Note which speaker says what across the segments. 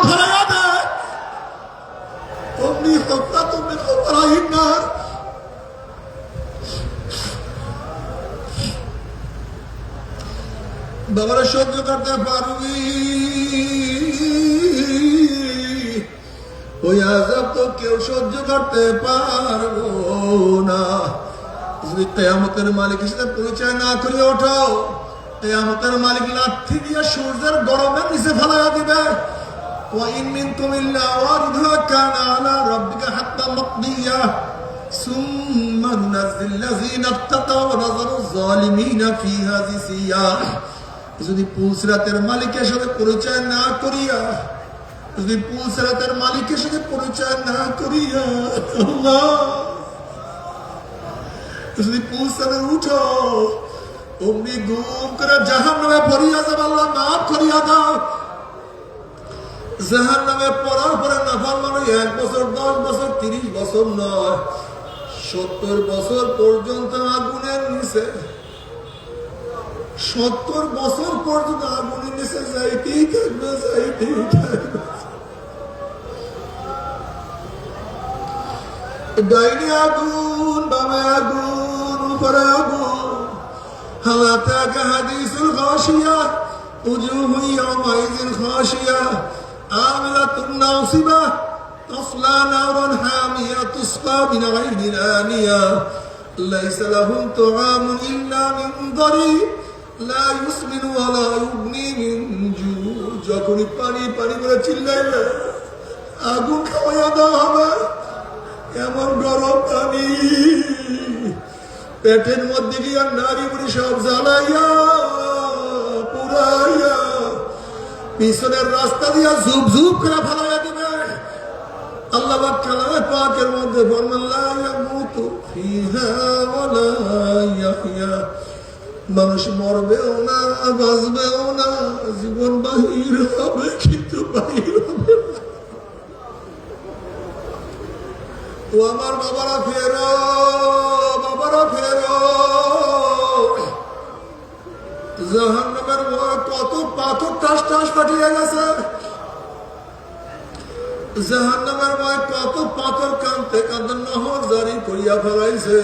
Speaker 1: ধরাইয়া দেয় অমনি হত্যা তুমি অপরাহীন না। বাবারা সহ্য করতে পারবি ওই আযাব তো কেউ সহ্য করতে পারবো না। যদি কিয়ামতের মালিকের সাথে পরিচয় না করে ওঠো, কিয়ামতের মালিক লাঠি দিয়ে সূর্যের গরমের নিচে ফেলাইয়া দিবে। وإن منكم إلا واردها كان على ربك حتى مقضيا ثم ننزل الذين اتقوا ونذر الظالمين فيها جثيا। যদি পুলসিরাতের মালিকের সাথে পরিচয় না করিয়া, যদি পুলসিরাতের মালিকের সাথে পরিচয় না করিয়া আল্লাহ যদি পুলসিরাতে উঠো অমনি গুম করে জাহান্নামে পড়িয়া যাবে। আল্লাহ মাফ করিয়া দাও। জাহান্নামে পড়ার পরে নাফরমানি 1 বছর 10 বছর 30 বছর নয়, 70 বছর পর্যন্ত আগুনের নিচে, 70 বছর পর্যন্ত আগুনের নিচে যাইতেই থাকবে, যাইতেই থাকবে। ডাইনি আগুন, বামে আগুন, উপরে আগুন। হাল আতাকা হাদিসুল গাশিয়া উজুহু ইয়াওমাইযিন খাশিয়া আমিলাতুন নাসিবা তাসলা নারান হামিয়া তুসকা মিন আইনিন আনিয়া লাইসা লাহুম তুআমুন ইল্লা মিন দারি লা ইউসমিনু ওয়া লা ইউগনি মিন জু। যখনই পানি পানি করে চিল্লাইবে আগুন খাওয়াইয়া দেওয়া হবে। এমন গরম পানি পেটের মধ্যে গিয়া নারী বুড়ি সব জ্বালাইয়া পুরাইয়া পিছনের রাস্তা দিয়া ঝুপ ঝুপ করে ফেলাইয়া দিবে। আল্লাহ পাক কালামে পাকের মধ্যে ফরমান লা ইয়ামুতু ফিহা ওয়া লা ইয়াহইয়া। মানুষ মরবেও না, বাঁচবেও না, জীবন বাহির হবে কিন্তু বাহির হবে না। ও আমার বাবারা ফেরো, বাবারা ফেরো। জাহান্নামের ভয় কত পাথর টাস টাস ফাটিয়ে গেছে। জাহান্নামের ভয় কত পাথর কাঁদতে কাঁদতে নহর জারি করিয়া ফেলাইছে।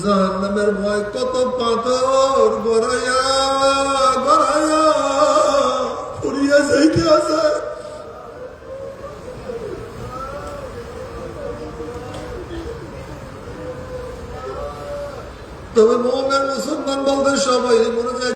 Speaker 1: জাহান্নামের ভয় কত পাথর গড়াইয়া গড়াইয়া ফুরিয়া যাইতে আছে। তবে মুমিন মুসলমান বলতে সবাই মনে যায়